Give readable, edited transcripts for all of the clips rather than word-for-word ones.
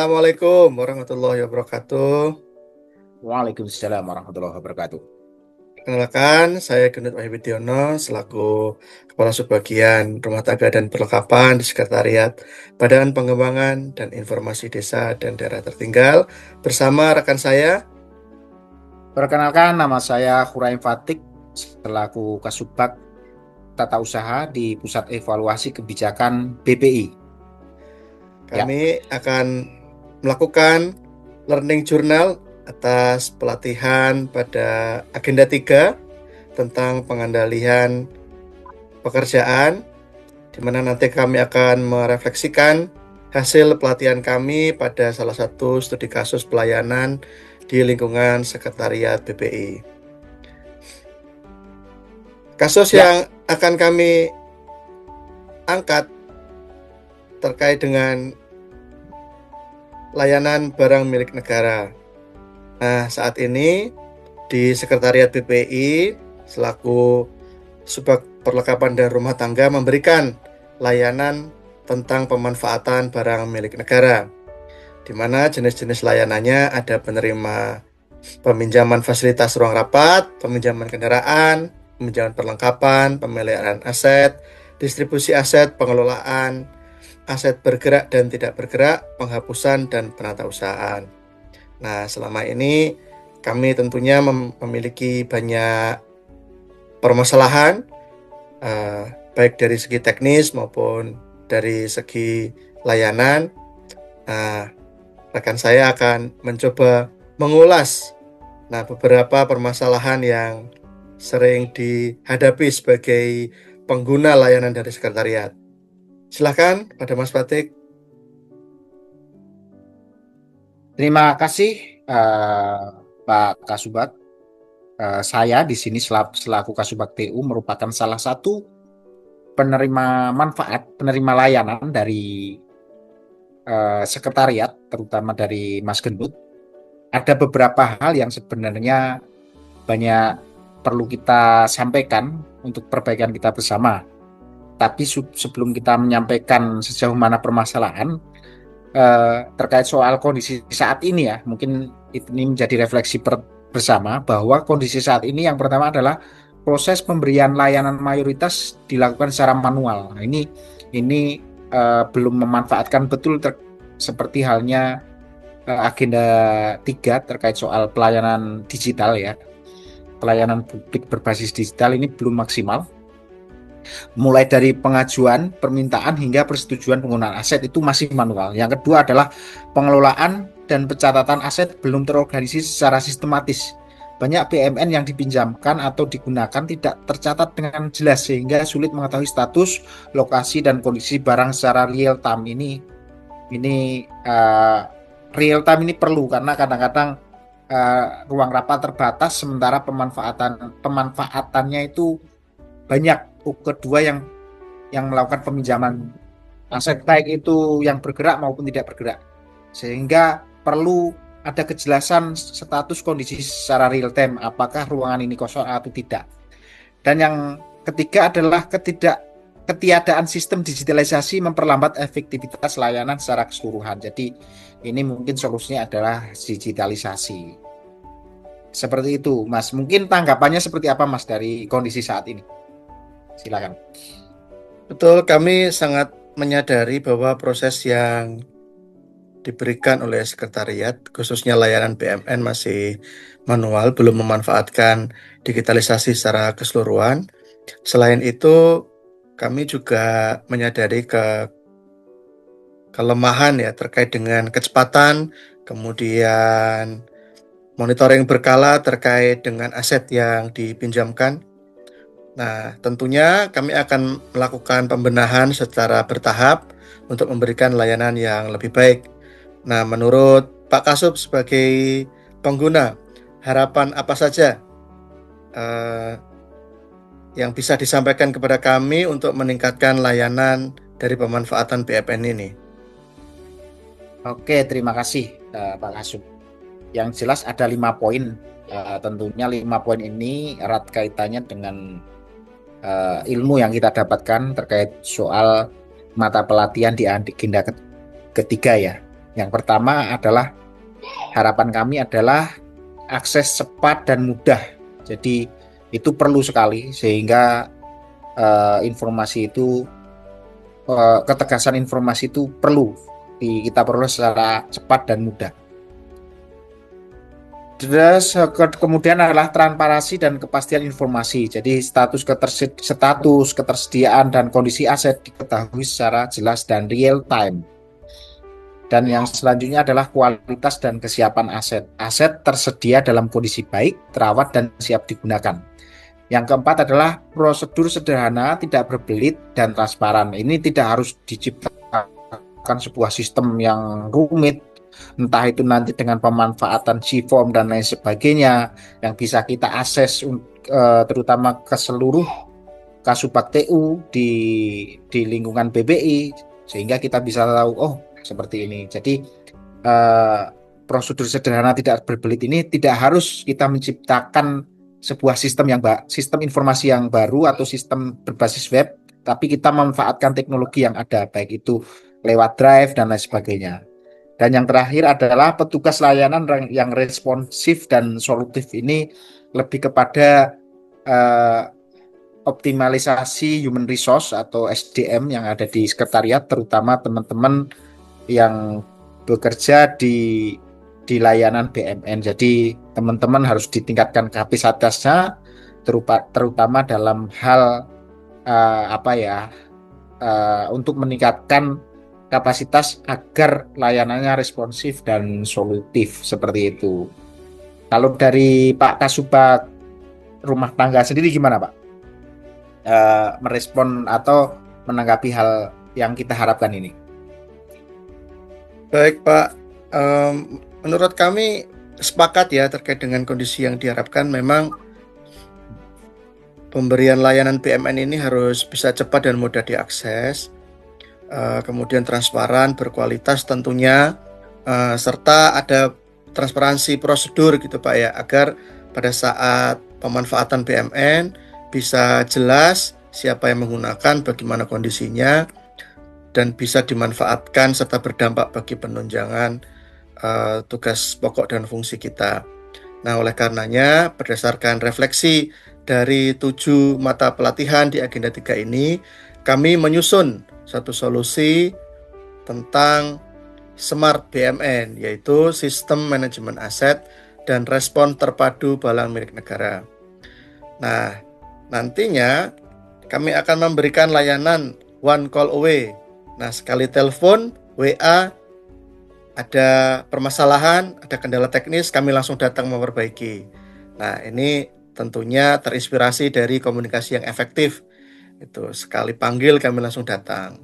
Assalamualaikum warahmatullahi wabarakatuh. Waalaikumsalam warahmatullahi wabarakatuh. Perkenalkan, saya Gunut Wahidiono selaku Kepala Subbagian Rumah Tangga dan Perlengkapan di Sekretariat Badan Pengembangan dan Informasi Desa dan Daerah Tertinggal bersama rekan saya. Perkenalkan, nama saya Huraim Fatik selaku Kasubag Tata Usaha di Pusat Evaluasi Kebijakan BPI. Ya, Kami akan melakukan learning journal atas pelatihan pada agenda 3 tentang pengendalian pekerjaan, di mana nanti kami akan merefleksikan hasil pelatihan kami pada salah satu studi kasus pelayanan di lingkungan Sekretariat BPI. Kasus ya, yang akan kami angkat terkait dengan layanan barang milik negara. Nah, saat ini di Sekretariat BPI selaku Subag Perlengkapan dan Rumah Tangga memberikan layanan tentang pemanfaatan barang milik negara, di mana jenis-jenis layanannya ada penerima peminjaman fasilitas ruang rapat, peminjaman kendaraan, peminjaman perlengkapan, pemeliharaan aset, distribusi aset, pengelolaan aset bergerak dan tidak bergerak, penghapusan dan penatausahaan. Nah, selama ini kami tentunya memiliki banyak permasalahan, baik dari segi teknis maupun dari segi layanan. Nah, rekan saya akan mencoba mengulas beberapa permasalahan yang sering dihadapi sebagai pengguna layanan dari sekretariat. Silakan pada Mas Patik. terima kasih Pak Kasubag. Saya di sini selaku Kasubag TU merupakan salah satu penerima manfaat, penerima layanan dari sekretariat, terutama dari Mas Gendut. Ada beberapa hal yang sebenarnya banyak perlu kita sampaikan untuk perbaikan kita bersama. Tapi sebelum kita menyampaikan sejauh mana permasalahan terkait soal kondisi saat ini ya, mungkin ini menjadi refleksi bersama bahwa kondisi saat ini yang pertama adalah proses pemberian layanan mayoritas dilakukan secara manual. Nah, ini belum memanfaatkan betul seperti halnya agenda 3 terkait soal pelayanan digital ya. Pelayanan publik berbasis digital ini belum maksimal. Mulai dari pengajuan, permintaan hingga persetujuan penggunaan aset itu masih manual. Yang kedua adalah pengelolaan dan pencatatan aset belum terorganisasi secara sistematis. Banyak BMN yang dipinjamkan atau digunakan tidak tercatat dengan jelas sehingga sulit mengetahui status, lokasi dan kondisi barang secara real time. Ini real time ini perlu karena kadang-kadang ruang rapat terbatas sementara pemanfaatannya itu banyak. Kedua yang melakukan peminjaman aset baik itu yang bergerak maupun tidak bergerak, sehingga perlu ada kejelasan status kondisi secara real time apakah ruangan ini kosong atau tidak. Dan yang ketiga adalah ketiadaan sistem digitalisasi memperlambat efektivitas layanan secara keseluruhan. Jadi ini mungkin solusinya adalah digitalisasi. Seperti itu, Mas. Mungkin tanggapannya seperti apa, Mas, dari kondisi saat ini? Silakan. Betul, kami sangat menyadari bahwa proses yang diberikan oleh sekretariat, khususnya layanan BMN masih manual, belum memanfaatkan digitalisasi secara keseluruhan. Selain itu, kami juga menyadari kelemahan ya terkait dengan kecepatan, kemudian monitoring berkala terkait dengan aset yang dipinjamkan. Nah, tentunya kami akan melakukan pembenahan secara bertahap untuk memberikan layanan yang lebih baik. Nah, menurut Pak Kasub sebagai pengguna, harapan apa saja eh, yang bisa disampaikan kepada kami untuk meningkatkan layanan dari pemanfaatan BFN ini? Oke, terima kasih Pak Kasub. Yang jelas ada 5 poin. Tentunya 5 poin ini erat kaitannya dengan ilmu yang kita dapatkan terkait soal mata pelatihan di agenda ketiga ya. Yang pertama adalah harapan kami adalah akses cepat dan mudah. Jadi itu perlu sekali sehingga informasi itu ketegasan informasi itu perlu kita peroleh secara cepat dan mudah. Terus kemudian adalah transparansi dan kepastian informasi. Jadi status ketersediaan dan kondisi aset diketahui secara jelas dan real time. Dan yang selanjutnya adalah kualitas dan kesiapan aset. Aset tersedia dalam kondisi baik, terawat, dan siap digunakan. Yang keempat adalah prosedur sederhana, tidak berbelit, dan transparan. Ini tidak harus diciptakan sebuah sistem yang rumit, entah itu nanti dengan pemanfaatan G-form dan lain sebagainya, yang bisa kita akses terutama ke seluruh Kasubag TU di lingkungan BBI, sehingga kita bisa tahu, oh seperti ini. Jadi prosedur sederhana tidak berbelit ini tidak harus kita menciptakan sebuah sistem informasi yang baru atau sistem berbasis web, tapi kita memanfaatkan teknologi yang ada, baik itu lewat drive dan lain sebagainya. Dan yang terakhir adalah petugas layanan yang responsif dan solutif. Ini lebih kepada optimalisasi human resource atau SDM yang ada di sekretariat, terutama teman-teman yang bekerja di layanan BMN. Jadi teman-teman harus ditingkatkan kapasitasnya, terutama dalam hal untuk meningkatkan kapasitas agar layanannya responsif dan solutif seperti itu. Kalau dari Pak Kasubag rumah tangga sendiri gimana Pak? Merespon atau menanggapi hal yang kita harapkan ini? Baik Pak, menurut kami sepakat ya terkait dengan kondisi yang diharapkan. Memang pemberian layanan BMN ini harus bisa cepat dan mudah diakses, kemudian transparan, berkualitas tentunya, serta ada transparansi prosedur gitu Pak ya, agar pada saat pemanfaatan BMN bisa jelas siapa yang menggunakan, bagaimana kondisinya, dan bisa dimanfaatkan serta berdampak bagi penunjangan tugas pokok dan fungsi kita. Nah, oleh karenanya, berdasarkan refleksi dari 7 mata pelatihan di agenda 3 ini, kami menyusun satu solusi tentang Smart BMN, yaitu Sistem Manajemen Aset dan Respon Terpadu Barang Milik Negara. Nah, nantinya kami akan memberikan layanan one call away. Nah, sekali telepon, WA, ada permasalahan, ada kendala teknis, kami langsung datang memperbaiki. Nah, ini tentunya terinspirasi dari komunikasi yang efektif. Itu sekali panggil kami langsung datang.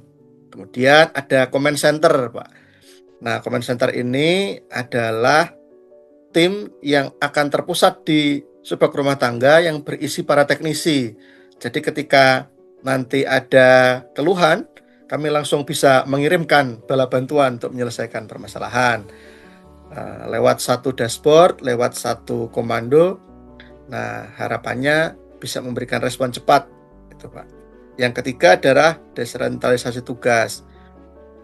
Kemudian ada comment center, Pak. Nah, comment center ini adalah tim yang akan terpusat di Subag rumah tangga yang berisi para teknisi. Jadi ketika nanti ada keluhan, kami langsung bisa mengirimkan bala bantuan untuk menyelesaikan permasalahan lewat satu dashboard, lewat satu komando. Nah, harapannya bisa memberikan respon cepat, itu Pak. Yang ketiga adalah desentralisasi tugas.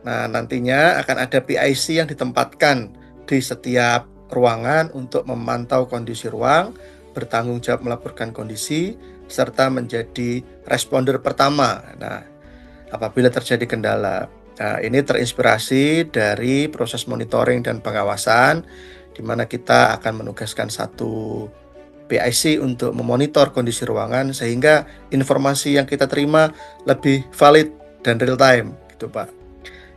Nah, nantinya akan ada PIC yang ditempatkan di setiap ruangan untuk memantau kondisi ruang, bertanggung jawab melaporkan kondisi, serta menjadi responder pertama. Nah, apabila terjadi kendala. Nah, ini terinspirasi dari proses monitoring dan pengawasan, di mana kita akan menugaskan satu PIC untuk memonitor kondisi ruangan, sehingga informasi yang kita terima lebih valid dan real time, gitu Pak.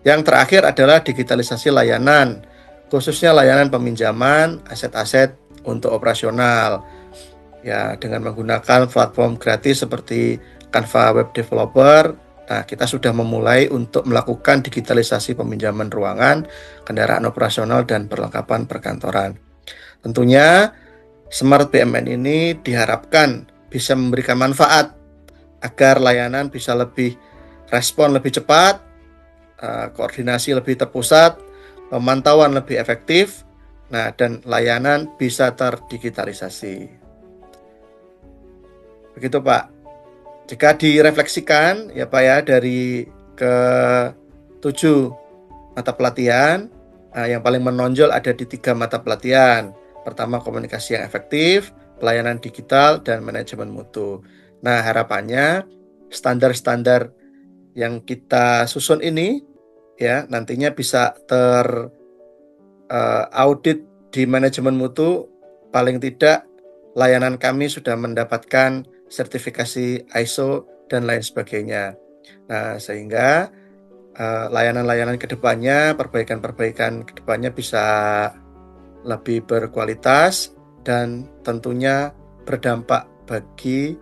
Yang terakhir adalah digitalisasi layanan, khususnya layanan peminjaman aset-aset untuk operasional. Ya, dengan menggunakan platform gratis seperti Canva Web Developer, nah kita sudah memulai untuk melakukan digitalisasi peminjaman ruangan, kendaraan operasional, dan perlengkapan perkantoran. Tentunya Smart BMN ini diharapkan bisa memberikan manfaat agar layanan bisa lebih respon lebih cepat, koordinasi lebih terpusat, pemantauan lebih efektif, nah dan layanan bisa terdigitalisasi. Begitu Pak. Jika direfleksikan ya Pak ya, dari ke 7 mata pelatihan, Yang paling menonjol ada di 3 mata pelatihan. Pertama, komunikasi yang efektif, pelayanan digital, dan manajemen mutu. Nah, harapannya standar-standar yang kita susun ini ya nantinya bisa audit di manajemen mutu. Paling tidak layanan kami sudah mendapatkan sertifikasi ISO dan lain sebagainya. Nah, sehingga layanan-layanan kedepannya, perbaikan-perbaikan kedepannya bisa lebih berkualitas dan tentunya berdampak bagi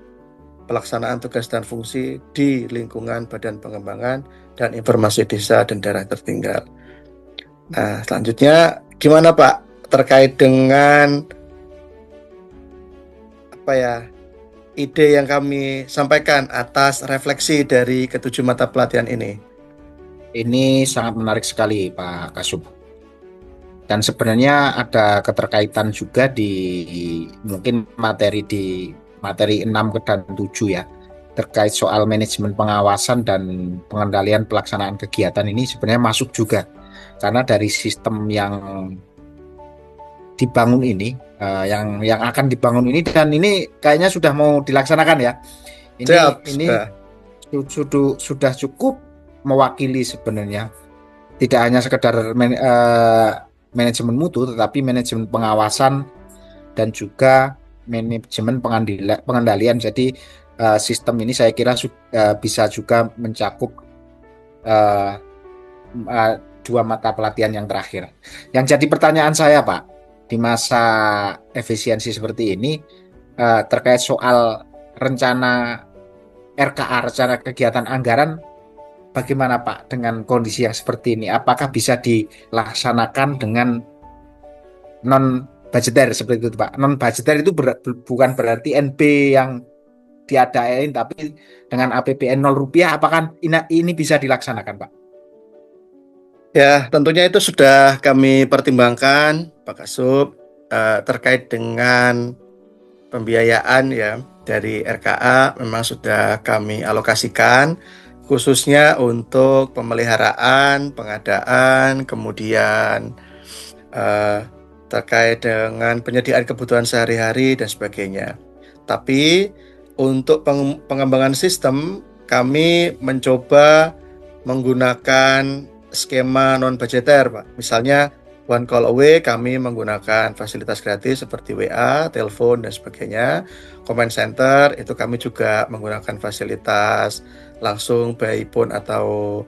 pelaksanaan tugas dan fungsi di lingkungan Badan Pengembangan dan Informasi Desa dan Daerah Tertinggal. Nah, selanjutnya gimana Pak terkait dengan ide yang kami sampaikan atas refleksi dari ketujuh mata pelatihan ini? Ini sangat menarik sekali Pak Kasub. Dan sebenarnya ada keterkaitan juga di mungkin materi 6 dan 7 ya. Terkait soal manajemen pengawasan dan pengendalian pelaksanaan kegiatan ini sebenarnya masuk juga. Karena dari sistem yang dibangun ini, yang akan dibangun ini, dan ini kayaknya sudah mau dilaksanakan ya. Siap, Ini sudah. sudah cukup mewakili sebenarnya tidak hanya sekedar manajemen mutu, tetapi manajemen pengawasan dan juga manajemen pengendalian. Jadi sistem ini saya kira bisa juga mencakup uh, uh, dua mata pelatihan yang terakhir. Yang jadi pertanyaan saya, Pak, di masa efisiensi seperti ini, terkait soal rencana RKA, rencana kegiatan anggaran, bagaimana Pak dengan kondisi yang seperti ini? Apakah bisa dilaksanakan dengan non budgeter seperti itu Pak? Non budgeter itu bukan berarti NB yang diadain, tapi dengan APBN 0 rupiah. Apakah ini bisa dilaksanakan Pak? Ya, tentunya itu sudah kami pertimbangkan, Pak Kasub, terkait dengan pembiayaan ya dari RKA memang sudah kami alokasikan khususnya untuk pemeliharaan, pengadaan, kemudian terkait dengan penyediaan kebutuhan sehari-hari dan sebagainya. Tapi untuk pengembangan sistem kami mencoba menggunakan skema non budgeter, Pak. Misalnya one call away kami menggunakan fasilitas gratis seperti WA, telepon dan sebagainya. Comment center itu kami juga menggunakan fasilitas langsung by phone atau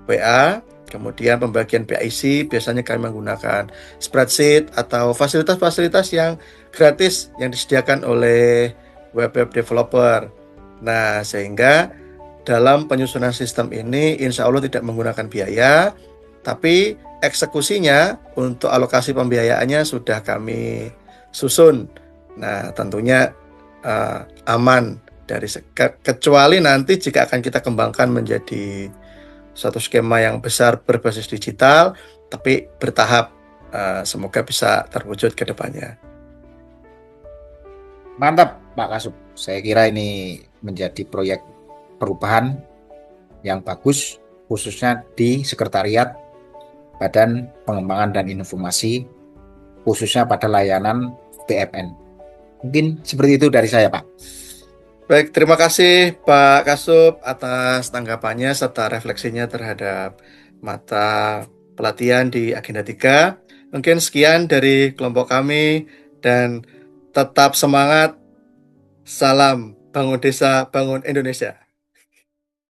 WA. Kemudian pembagian PIC biasanya kami menggunakan spreadsheet atau fasilitas-fasilitas yang gratis yang disediakan oleh web developer. Nah, sehingga dalam penyusunan sistem ini insya Allah tidak menggunakan biaya, tapi eksekusinya untuk alokasi pembiayaannya sudah kami susun. Nah, tentunya aman dari kecuali nanti jika akan kita kembangkan menjadi suatu skema yang besar berbasis digital, tapi bertahap. Semoga bisa terwujud ke depannya. Mantap Pak Kasub. Saya kira ini menjadi proyek perubahan yang bagus, khususnya di Sekretariat Badan Pengembangan dan Informasi, khususnya pada layanan BFN. Mungkin seperti itu dari saya, Pak. Baik, terima kasih Pak Kasub atas tanggapannya serta refleksinya terhadap mata pelatihan di Agenda 3. Mungkin sekian dari kelompok kami dan tetap semangat. Salam Bangun Desa, Bangun Indonesia.